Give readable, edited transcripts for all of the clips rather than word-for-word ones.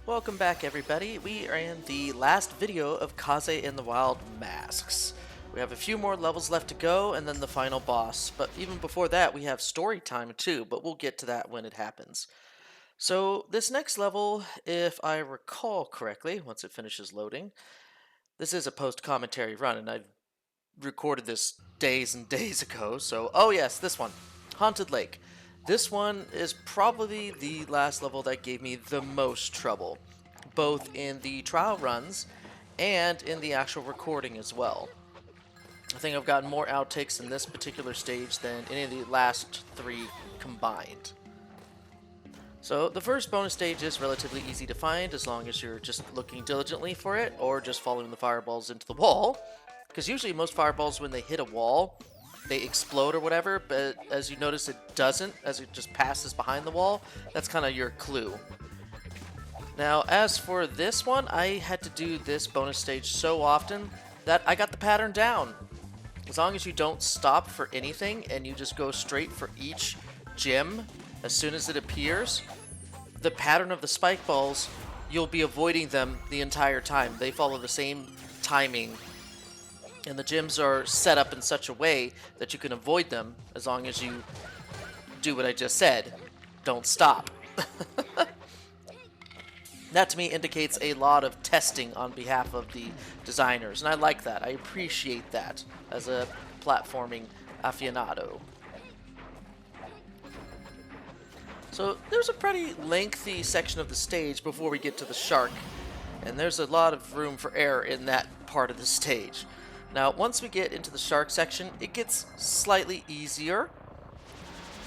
Welcome back, everybody. We are in the last video of Kaze in the Wild Masks. We have a few more levels left to go, and then the final boss. But even before that, we have story time too, but we'll get to that when it happens. So this next level, if I recall correctly, once it finishes loading, this is a post-commentary run, and I recorded this days and days ago. So, oh yes, this one, Haunted Lake. This one is probably the last level that gave me the most trouble, both in the trial runs and in the actual recording as well. I think I've gotten more outtakes in this particular stage than any of the last three combined. So the first bonus stage is relatively easy to find as long as you're just looking diligently for it or just following the fireballs into the wall. Because usually most fireballs, when they hit a wall, they explode or whatever, but as you notice it doesn't, as it just passes behind the wall. That's kind of your clue. Now, as for this one, I had to do this bonus stage so often that I got the pattern down. As long as you don't stop for anything and you just go straight for each gem as soon as it appears, the pattern of the spike balls, you'll be avoiding them the entire time. They follow the same timing. And the gyms are set up in such a way that you can avoid them as long as you do what I just said. Don't stop. That to me indicates a lot of testing on behalf of the designers, and I like that. I appreciate that as a platforming aficionado. So there's a pretty lengthy section of the stage before we get to the shark, and there's a lot of room for error in that part of the stage. Now, once we get into the shark section, it gets slightly easier.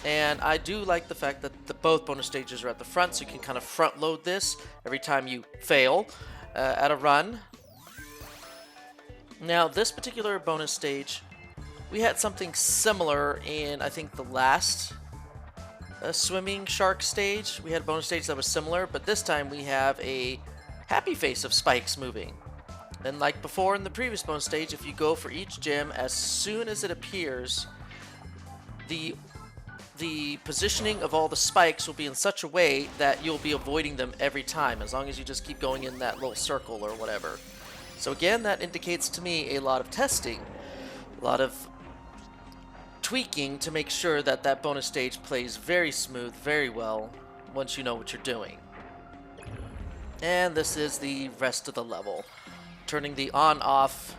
And I do like the fact that both bonus stages are at the front, so you can kind of front load this every time you fail at a run. Now, this particular bonus stage, we had something similar in, I think, the last swimming shark stage. We had a bonus stage that was similar, but this time we have a happy face of spikes moving. And like before in the previous bonus stage, if you go for each gem as soon as it appears, the positioning of all the spikes will be in such a way that you'll be avoiding them every time, as long as you just keep going in that little circle or whatever. So again, that indicates to me a lot of testing, a lot of tweaking to make sure that that bonus stage plays very smooth, very well, once you know what you're doing. And this is the rest of the level. Turning the on-off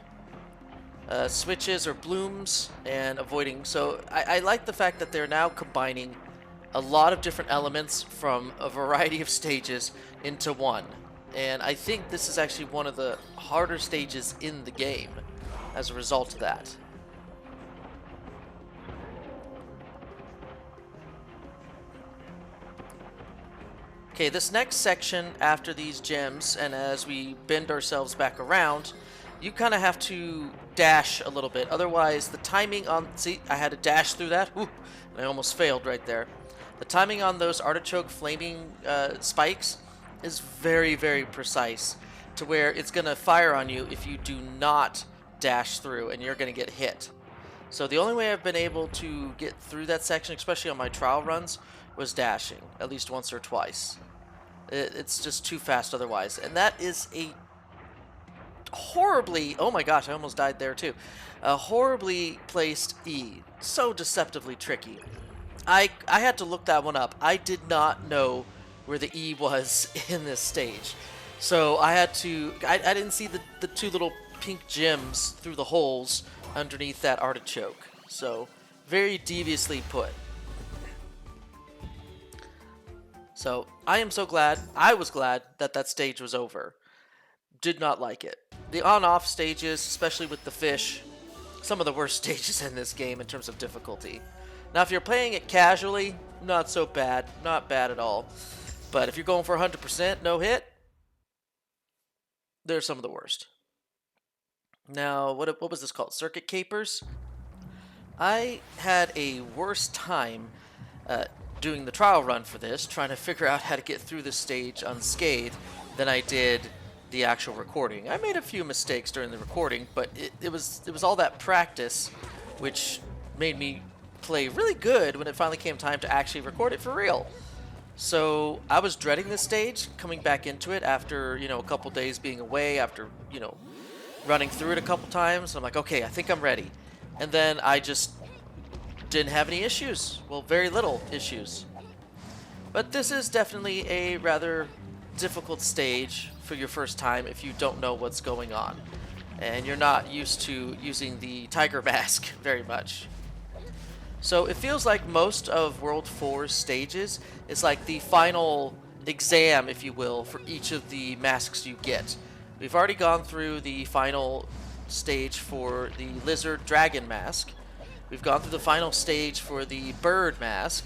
switches or blooms and avoiding. So I like the fact that they're now combining a lot of different elements from a variety of stages into one. And I think this is actually one of the harder stages in the game as a result of that. Okay, this next section after these gems, and as we bend ourselves back around, you kind of have to dash a little bit. Otherwise, the timing on... See, I had to dash through that. Whew, and I almost failed right there. The timing on those artichoke flaming spikes is very, very precise, to where it's going to fire on you if you do not dash through, and you're going to get hit. So the only way I've been able to get through that section, especially on my trial runs, was dashing, at least once or twice. It's just too fast otherwise. And that is a horribly... Oh my gosh, I almost died there too. A horribly placed E. So deceptively tricky. I had to look that one up. I did not know where the E was in this stage. So I had to... I didn't see the two little pink gems through the holes underneath that artichoke. So, very deviously put. So, I am so glad, I was glad that that stage was over. Did not like it. The on-off stages, especially with the fish, some of the worst stages in this game in terms of difficulty. Now, if you're playing it casually, not so bad. Not bad at all. But if you're going for 100% no hit, they're some of the worst. Now, what was this called? Circuit Capers? I had a worse time doing the trial run for this, trying to figure out how to get through this stage unscathed, than I did the actual recording. I made a few mistakes during the recording, but it was all that practice which made me play really good when it finally came time to actually record it for real. So I was dreading this stage, coming back into it after, a couple days being away, after, running through it a couple times. I'm like, okay, I think I'm ready. And then I just didn't have any issues. Well, very little issues. But this is definitely a rather difficult stage for your first time if you don't know what's going on. And you're not used to using the tiger mask very much. So it feels like most of World 4's stages is like the final exam, if you will, for each of the masks you get. We've already gone through the final stage for the lizard dragon mask. We've gone through the final stage for the bird mask.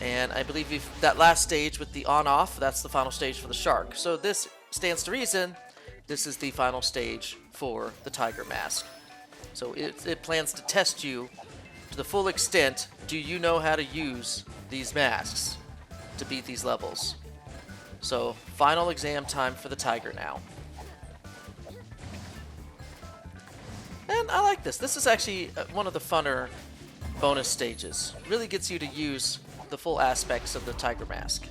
And I believe that last stage with the on-off, that's the final stage for the shark. So this stands to reason, this is the final stage for the tiger mask. So it plans to test you to the full extent. Do you know how to use these masks to beat these levels? So final exam time for the tiger now. And I like this. This is actually one of the funner bonus stages. Really gets you to use the full aspects of the tiger mask.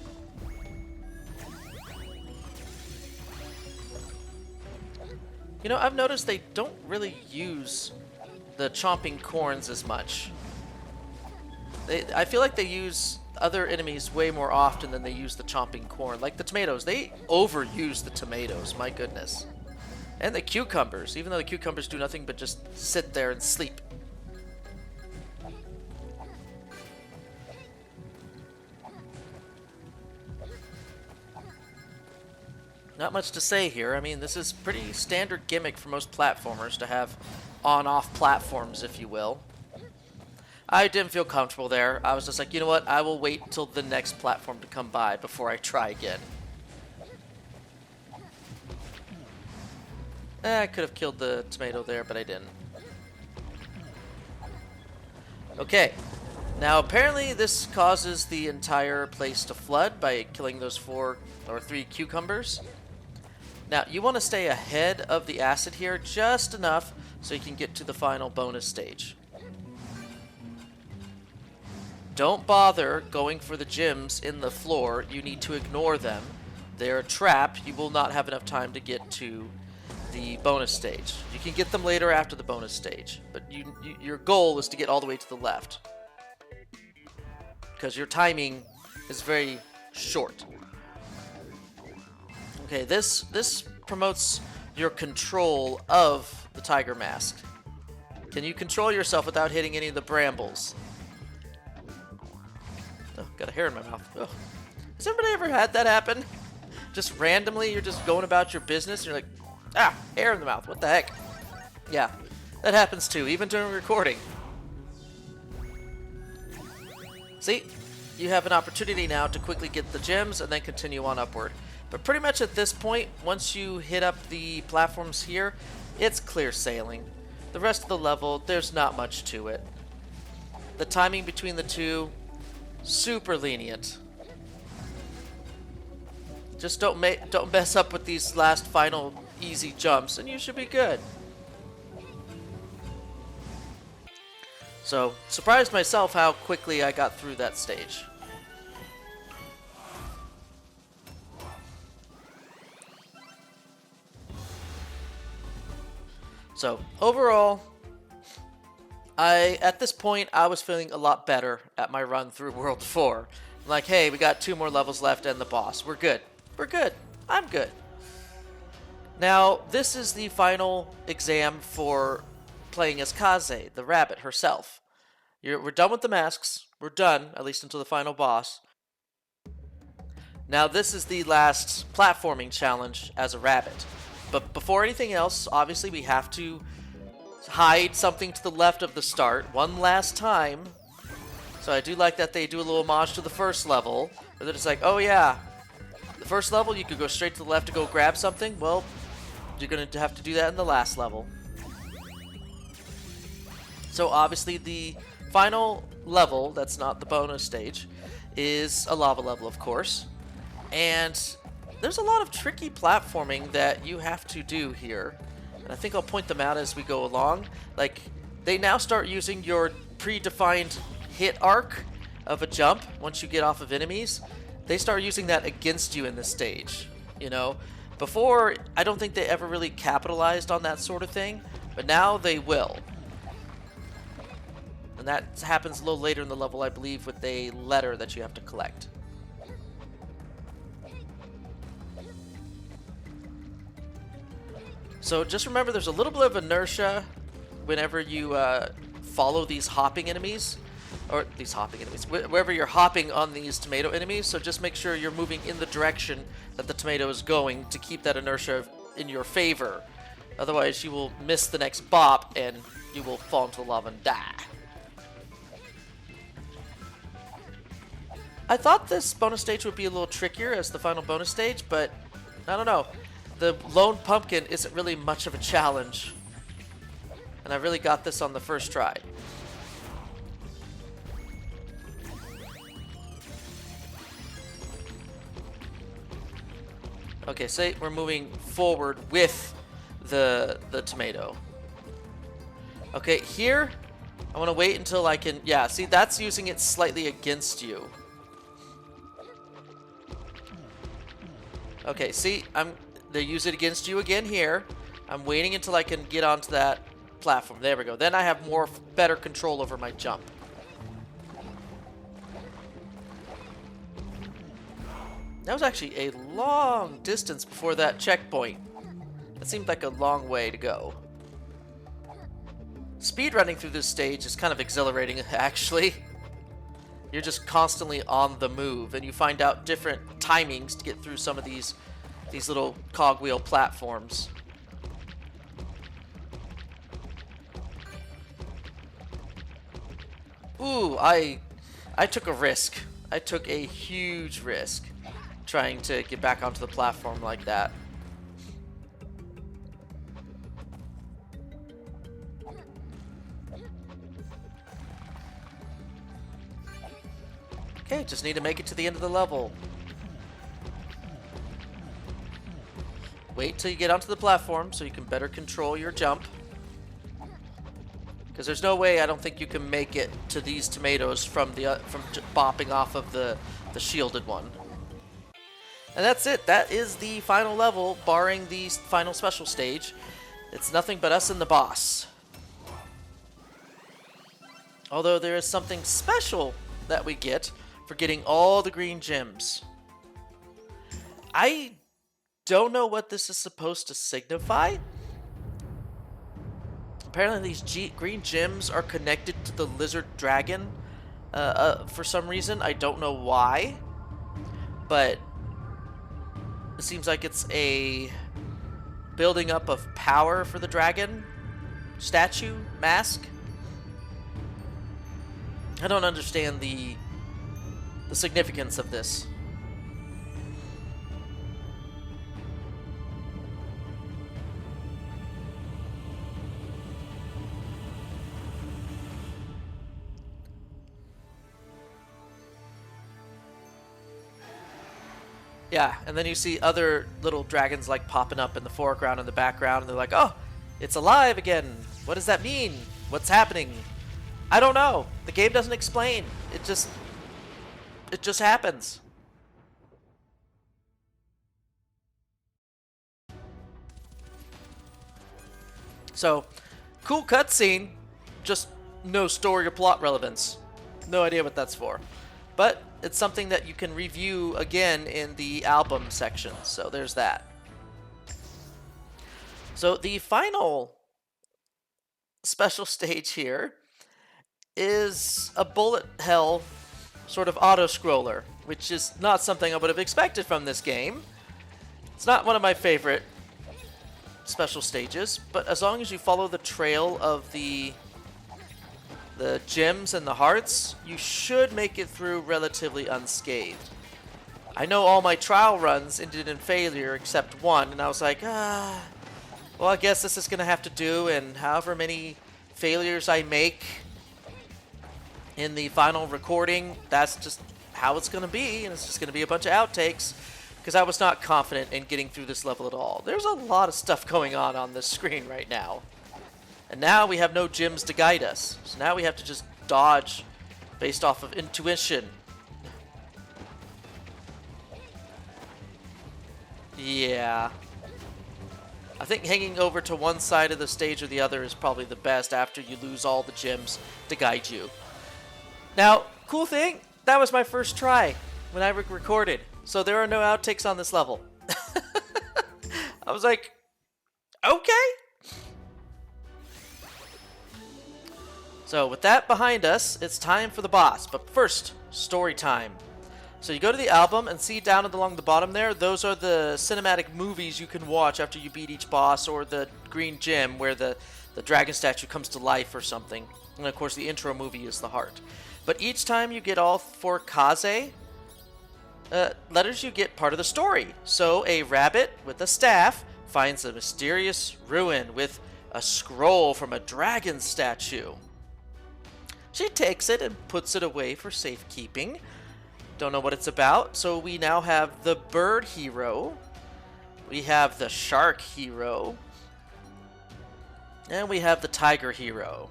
I've noticed they don't really use the chomping corns as much. I feel like they use other enemies way more often than they use the chomping corn. Like the tomatoes, they overuse the tomatoes, my goodness. And the cucumbers, even though the cucumbers do nothing but just sit there and sleep. Not much to say here. I mean, this is pretty standard gimmick for most platformers to have on-off platforms, if you will. I didn't feel comfortable there. I was just like, you know what? I will wait until the next platform to come by before I try again. I could have killed the tomato there, but I didn't. Okay. Now, apparently this causes the entire place to flood by killing those 4 or 3 cucumbers. Now, you want to stay ahead of the acid here just enough so you can get to the final bonus stage. Don't bother going for the gems in the floor. You need to ignore them. They're a trap. You will not have enough time to get to the bonus stage. You can get them later after the bonus stage, but your goal is to get all the way to the left, because your timing is very short. Okay, this promotes your control of the tiger mask. Can you control yourself without hitting any of the brambles? Oh, got a hair in my mouth. Oh. Has everybody ever had that happen? Just randomly, you're just going about your business, and you're like, ah, hair in the mouth, what the heck? Yeah, that happens too, even during recording. See, you have an opportunity now to quickly get the gems and then continue on upward. But pretty much at this point, once you hit up the platforms here, it's clear sailing. The rest of the level, there's not much to it. The timing between the two, super lenient. Just don't mess up with these last final easy jumps, and you should be good. So, surprised myself how quickly I got through that stage. So, overall, at this point, I was feeling a lot better at my run through World 4. I'm like, hey, we got 2 more levels left and the boss. We're good. We're good. I'm good. Now, this is the final exam for playing as Kaze, the rabbit herself. We're done with the masks. We're done, at least until the final boss. Now, this is the last platforming challenge as a rabbit. But before anything else, obviously we have to hide something to the left of the start one last time. So I do like that they do a little homage to the first level, where they're just like, oh yeah, the first level you could go straight to the left to go grab something. Well, you're going to have to do that in the last level. So obviously the final level, that's not the bonus stage, is a lava level, of course. And there's a lot of tricky platforming that you have to do here. And I think I'll point them out as we go along. Like, they now start using your predefined hit arc of a jump once you get off of enemies. they start using that against you in this stage, you know? Before, I don't think they ever really capitalized on that sort of thing, but now they will. And that happens a little later in the level, I believe, with a letter that you have to collect. So just remember, there's a little bit of inertia whenever you follow these hopping enemies. Or these hopping enemies, wherever you're hopping on these tomato enemies, so just make sure you're moving in the direction that the tomato is going to keep that inertia in your favor. Otherwise, you will miss the next bop and you will fall into the lava and die. I thought this bonus stage would be a little trickier as the final bonus stage, but I don't know. The lone pumpkin isn't really much of a challenge, and I really got this on the first try. Okay, say we're moving forward with the tomato. Okay, here, I want to wait until I can... Yeah, see, that's using it slightly against you. Okay, see, they use it against you again here. I'm waiting until I can get onto that platform. There we go. Then I have better control over my jump. That was actually a long distance before that checkpoint. That seemed like a long way to go. Speedrunning through this stage is kind of exhilarating, actually. You're just constantly on the move, and you find out different timings to get through some of these little cogwheel platforms. Ooh, I took a risk. I took a huge risk trying to get back onto the platform like that. Okay, just need to make it to the end of the level. Wait till you get onto the platform so you can better control your jump. Because there's no way, I don't think you can make it to these tomatoes from bopping off of the shielded one. And that's it. That is the final level, barring the final special stage. It's nothing but us and the boss. Although there is something special that we get for getting all the green gems. I don't know what this is supposed to signify. Apparently these green gems are connected to the lizard dragon for some reason. I don't know why. But it seems like it's a building up of power for the dragon statue, mask. I don't understand the significance of this. Yeah, and then you see other little dragons like popping up in the foreground and the background, and they're like, oh, it's alive again. What does that mean? What's happening? I don't know. The game doesn't explain. It just happens. So, cool cutscene, just no story or plot relevance. No idea what that's for. But it's something that you can review again in the album section, so there's that. So the final special stage here is a bullet hell sort of auto-scroller, which is not something I would have expected from this game. It's not one of my favorite special stages, but as long as you follow the trail of the gems and the hearts, you should make it through relatively unscathed. I know all my trial runs ended in failure except one, and I was like, well, I guess this is going to have to do, and however many failures I make in the final recording, that's just how it's going to be, and it's just going to be a bunch of outtakes, because I was not confident in getting through this level at all. There's a lot of stuff going on this screen right now. And now we have no gems to guide us. So now we have to just dodge based off of intuition. Yeah. I think hanging over to one side of the stage or the other is probably the best after you lose all the gems to guide you. Now, cool thing, that was my first try when I recorded, so there are no outtakes on this level. I was like, okay. So with that behind us, it's time for the boss, but first, story time. So you go to the album and see down along the bottom there, those are the cinematic movies you can watch after you beat each boss, or the green gem where the dragon statue comes to life or something. And of course the intro movie is the heart. But each time you get all 4 Kaze letters, you get part of the story. So a rabbit with a staff finds a mysterious ruin with a scroll from a dragon statue. She takes it and puts it away for safekeeping. Don't know what it's about, so we now have the bird hero, we have the shark hero, and we have the tiger hero.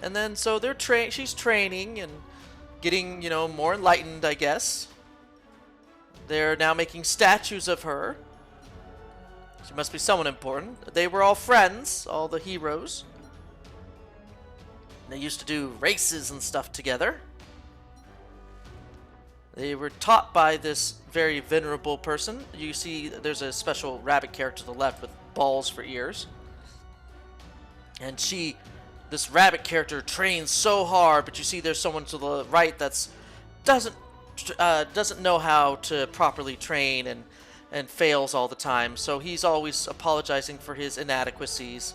And then so she's training and getting, you know, more enlightened, I guess. They're now making statues of her. She must be someone important. They were all friends, all the heroes. They used to do races and stuff together. They were taught by this very venerable person. You see there's a special rabbit character to the left with balls for ears. And this rabbit character trains so hard, but you see there's someone to the right that's doesn't know how to properly train and fails all the time. So he's always apologizing for his inadequacies.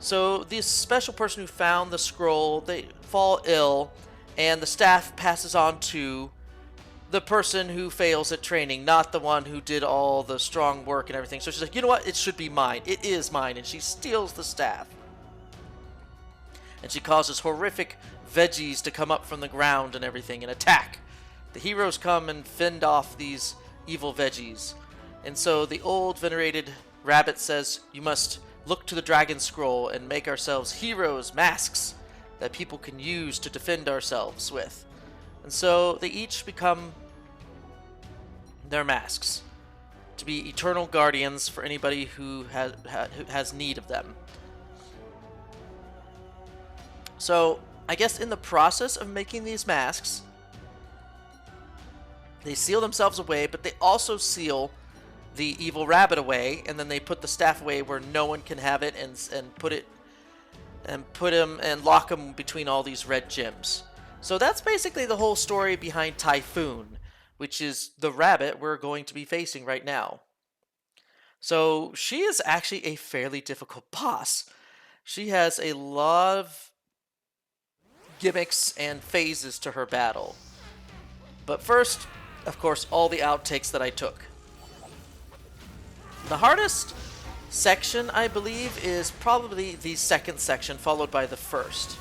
So this special person who found the scroll, they fall ill, and the staff passes on to the person who fails at training, not the one who did all the strong work and everything. So she's like, you know what? It should be mine. It is mine. And she steals the staff. And she causes horrific veggies to come up from the ground and everything and attack. The heroes come and fend off these evil veggies. And so the old venerated rabbit says, you must look to the dragon scroll and make ourselves heroes' masks that people can use to defend ourselves with. And so they each become their masks to be eternal guardians for anybody who has need of them. So I guess in the process of making these masks, they seal themselves away, but they also seal the evil rabbit away, and then they put the staff away where no one can have it, and put him and lock him between all these red gems. So that's basically the whole story behind Typhoon, which is the rabbit we're going to be facing right now. So she is actually a fairly difficult boss. She has a lot of gimmicks and phases to her battle. But first, of course, all the outtakes that I took. The hardest section, I believe, is probably the second section, followed by the first.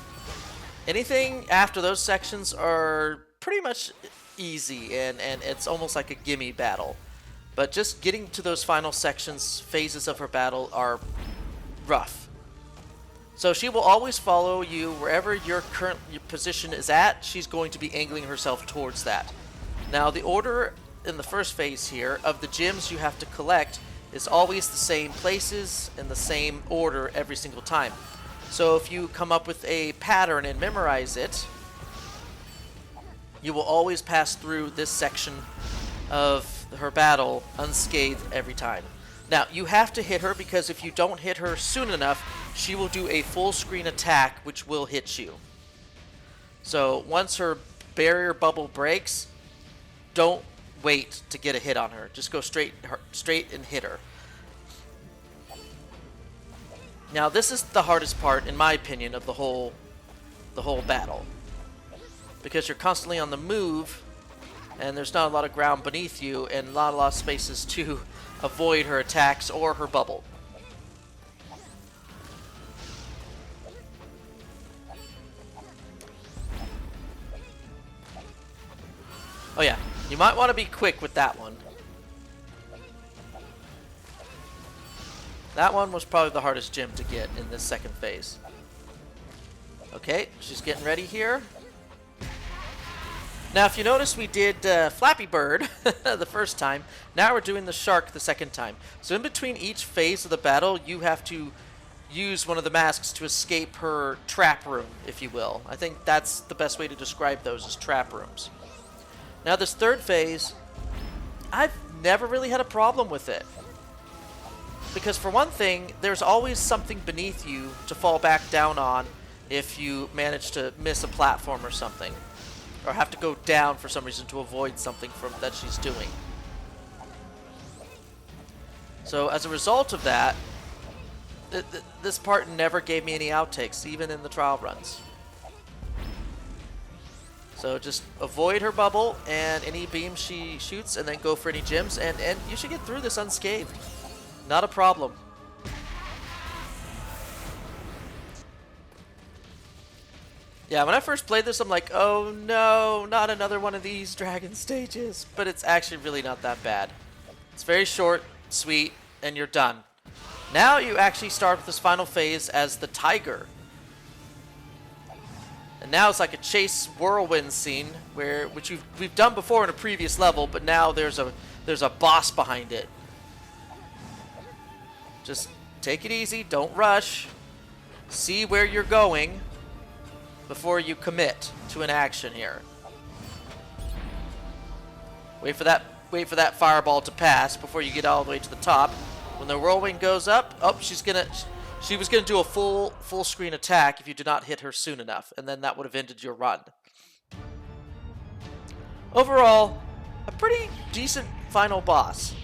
Anything after those sections are pretty much easy, and it's almost like a gimme battle. But just getting to those final sections, phases of her battle, are rough. So she will always follow you wherever your current position is at. She's going to be angling herself towards that. Now, the order in the first phase here of the gems you have to collect is always the same places in the same order every single time. So if you come up with a pattern and memorize it, you will always pass through this section of her battle unscathed every time. Now, you have to hit her, because if you don't hit her soon enough, she will do a full screen attack which will hit you. So once her barrier bubble breaks, don't wait to get a hit on her. Just go straight and hit her. Now, this is the hardest part, in my opinion, of the whole battle, because you're constantly on the move, and there's not a lot of ground beneath you, and not a lot of spaces to avoid her attacks or her bubble. Oh yeah, you might want to be quick with that one. That one was probably the hardest gem to get in this second phase. Okay, she's getting ready here. Now, if you notice, we did Flappy Bird the first time. Now we're doing the Shark the second time. So in between each phase of the battle, you have to use one of the masks to escape her trap room, if you will. I think that's the best way to describe those, as trap rooms. Now, this third phase, I've never really had a problem with it. Because for one thing, there's always something beneath you to fall back down on if you manage to miss a platform or something. Or have to go down for some reason to avoid something that she's doing. So as a result of that, this part never gave me any outtakes, even in the trial runs. So just avoid her bubble and any beam she shoots, and then go for any gems, and you should get through this unscathed. Not a problem. Yeah, when I first played this, I'm like, oh no, not another one of these dragon stages. But it's actually really not that bad. It's very short, sweet, and you're done. Now you actually start with this final phase as the tiger. And now it's like a chase whirlwind scene, which we've done before in a previous level, but now there's a boss behind it. Just take it easy, don't rush. See where you're going before you commit to an action here. Wait for that fireball to pass before you get all the way to the top. When the whirlwind goes up, she was gonna do a full screen attack if you did not hit her soon enough, and then that would have ended your run. Overall, a pretty decent final boss.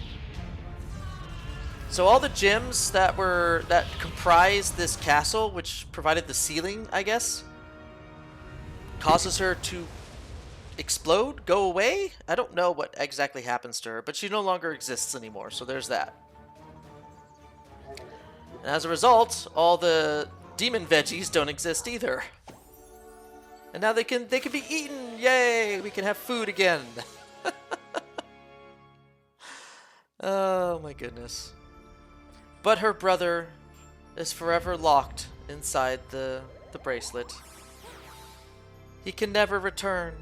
So all the gems that comprised this castle, which provided the ceiling, I guess, causes her to explode, go away. I don't know what exactly happens to her, but she no longer exists anymore, so there's that. And as a result, all the demon veggies don't exist either. And now they can be eaten. Yay! We can have food again. Oh my goodness. But her brother is forever locked inside the bracelet. He can never return.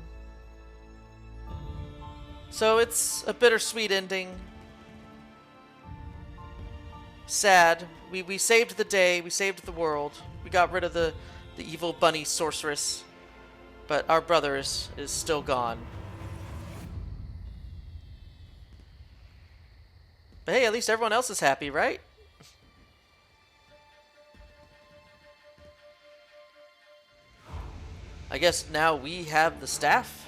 So it's a bittersweet ending. Sad. We saved the day, we saved the world. We got rid of the evil bunny sorceress. But our brother is still gone. But hey, at least everyone else is happy, right? I guess now we have the staff.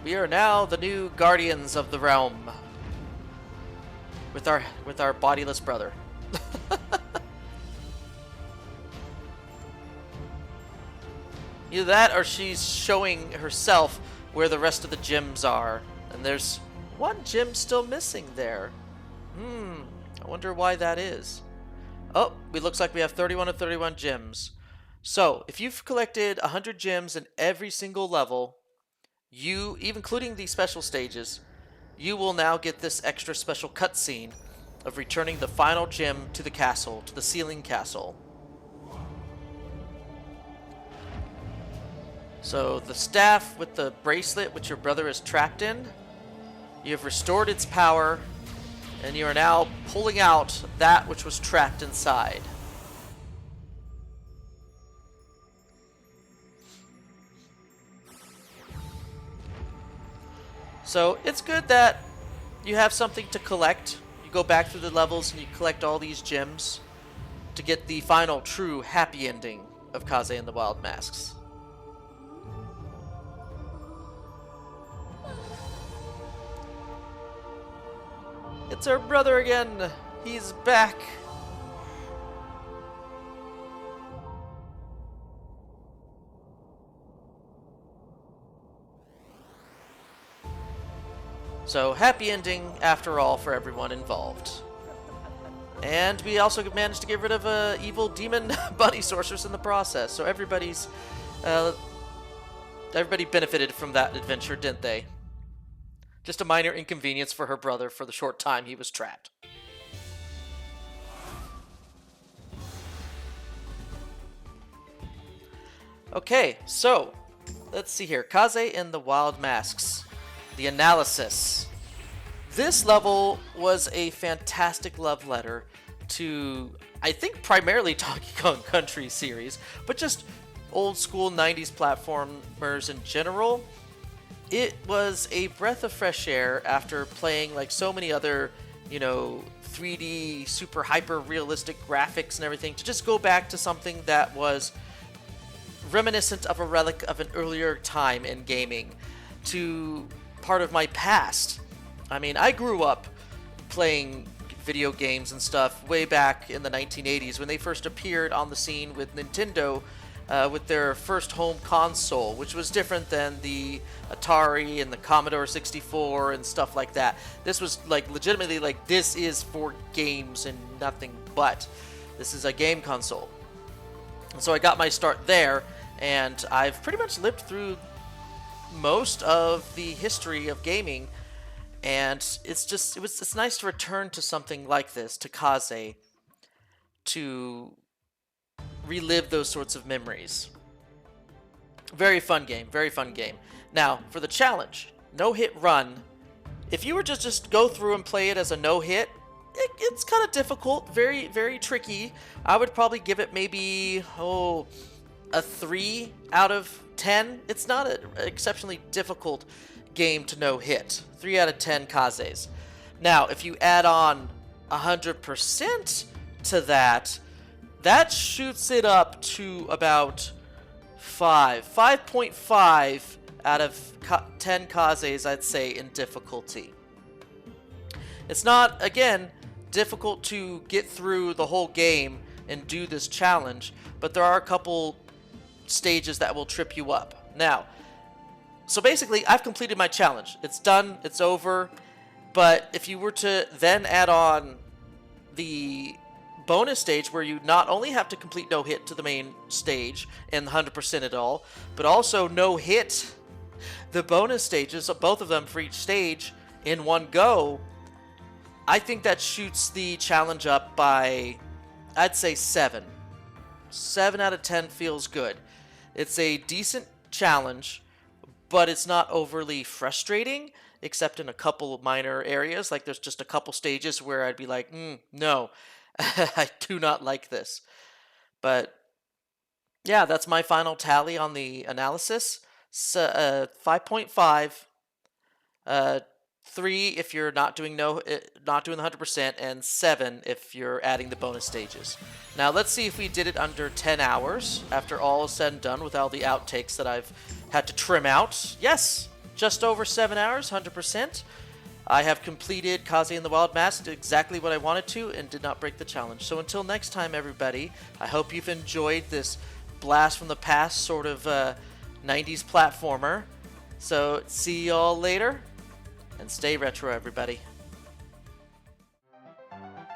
We are now the new guardians of the realm. With our bodiless brother. Either that or she's showing herself where the rest of the gems are. And there's one gem still missing there. I wonder why that is. Oh, it looks like we have 31 of 31 gems. So, if you've collected 100 gems in every single level, even including these special stages, you will now get this extra special cutscene of returning the final gem to the castle, to the ceiling castle. So, the staff with the bracelet which your brother is trapped in, you have restored its power, and you are now pulling out that which was trapped inside. So it's good that you have something to collect. You go back through the levels and you collect all these gems to get the final true happy ending of Kaze and the Wild Masks. It's her brother again. He's back. So, happy ending after all for everyone involved. And we also managed to get rid of a evil demon bunny sorceress in the process. So everybody benefited from that adventure, didn't they? Just a minor inconvenience for her brother for the short time he was trapped. Okay, so let's see here. Kaze and the Wild Masks. The analysis. This level was a fantastic love letter to, I think, primarily Donkey Kong Country series, but just old school 90s platformers in general. It was a breath of fresh air after playing like so many other, 3D, super hyper realistic graphics and everything, to just go back to something that was reminiscent of a relic of an earlier time in gaming, to part of my past. I mean, I grew up playing video games and stuff way back in the 1980s when they first appeared on the scene with Nintendo with their first home console, which was different than the Atari and the Commodore 64 and stuff like that. This was like legitimately like, this is for games and nothing but. This is a game console. So I got my start there, and I've pretty much lived through most of the history of gaming, and it's nice to return to something like this, to Kaze, to relive those sorts of memories. Very fun game, very fun game. Now, for the challenge, no hit run. If you were just go through and play it as a no hit, it's kind of difficult, very, very tricky. I would probably give it maybe, a 3 out of 10. It's not an exceptionally difficult game to no hit. 3 out of 10 Kazes. Now, if you add on 100% to that, that shoots it up to about 5.5 out of 10 Kazes, I'd say, in difficulty. It's not, again, difficult to get through the whole game and do this challenge, but there are a couple stages that will trip you up. Now, so basically, I've completed my challenge. It's done, it's over, but if you were to then add on the bonus stage where you not only have to complete no hit to the main stage and 100% it all, but also no hit the bonus stages, both of them for each stage, in one go, I think that shoots the challenge up by, I'd say, 7. 7 out of 10 feels good. It's a decent challenge, but it's not overly frustrating, except in a couple of minor areas. Like, there's just a couple stages where I'd be like, no, I do not like this. But yeah, that's my final tally on the analysis. 5.5, 3 if you're not doing the 100%, and 7 if you're adding the bonus stages. Now let's see if we did it under 10 hours after all is said and done, with all the outtakes that I've had to trim out. Yes, just over 7 hours, 100%. I have completed Kaze and the Wild Mask, exactly what I wanted to, and did not break the challenge. So until next time, everybody, I hope you've enjoyed this blast from the past sort of 90s platformer. So see y'all later, and stay retro, everybody.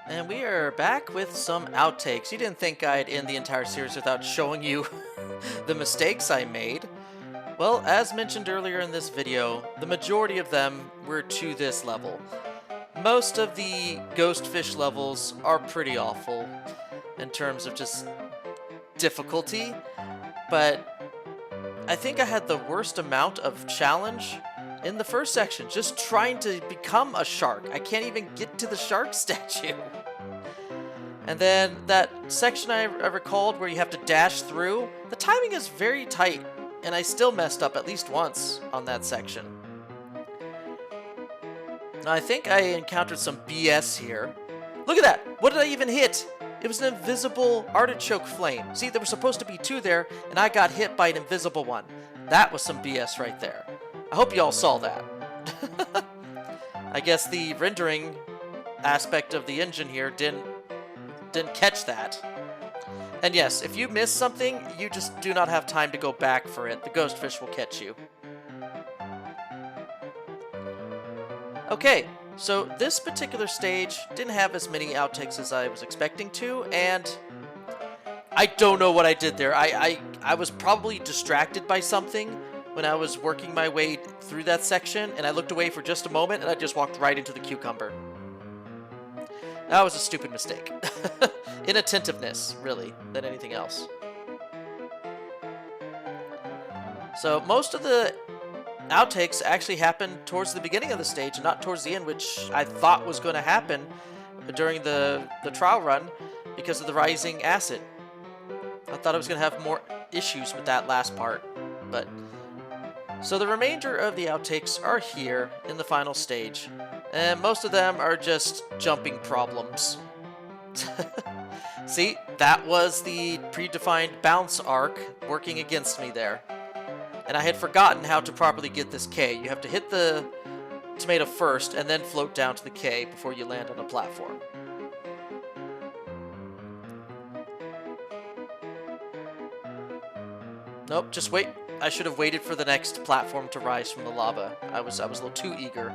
And we are back with some outtakes. You didn't think I'd end the entire series without showing you the mistakes I made. Well, as mentioned earlier in this video, the majority of them were to this level. Most of the ghost fish levels are pretty awful in terms of just difficulty, but I think I had the worst amount of challenge in the first section, just trying to become a shark. I can't even get to the shark statue. And then that section I recalled where you have to dash through, the timing is very tight, and I still messed up at least once on that section. Now, I think I encountered some BS here. Look at that! What did I even hit? It was an invisible artichoke flame. See, there were supposed to be 2 there, and I got hit by an invisible one. That was some BS right there. I hope you all saw that. I guess the rendering aspect of the engine here didn't catch that. And yes, if you miss something, you just do not have time to go back for it. The ghost fish will catch you. Okay, so this particular stage didn't have as many outtakes as I was expecting to, and I don't know what I did there. I was probably distracted by something when I was working my way through that section, and I looked away for just a moment, and I just walked right into the cucumber. That was a stupid mistake. Inattentiveness, really, than anything else. So most of the outtakes actually happen towards the beginning of the stage and not towards the end, which I thought was going to happen during the trial run because of the rising acid. I thought I was going to have more issues with that last part, but... So the remainder of the outtakes are here in the final stage, and most of them are just jumping problems. See, that was the predefined bounce arc working against me there. And I had forgotten how to properly get this K. You have to hit the tomato first and then float down to the K before you land on a platform. Nope, just wait. I should have waited for the next platform to rise from the lava. I was a little too eager.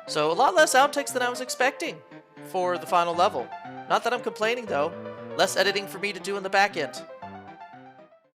So a lot less outtakes than I was expecting for the final level. Not that I'm complaining though. Less editing for me to do in the back end.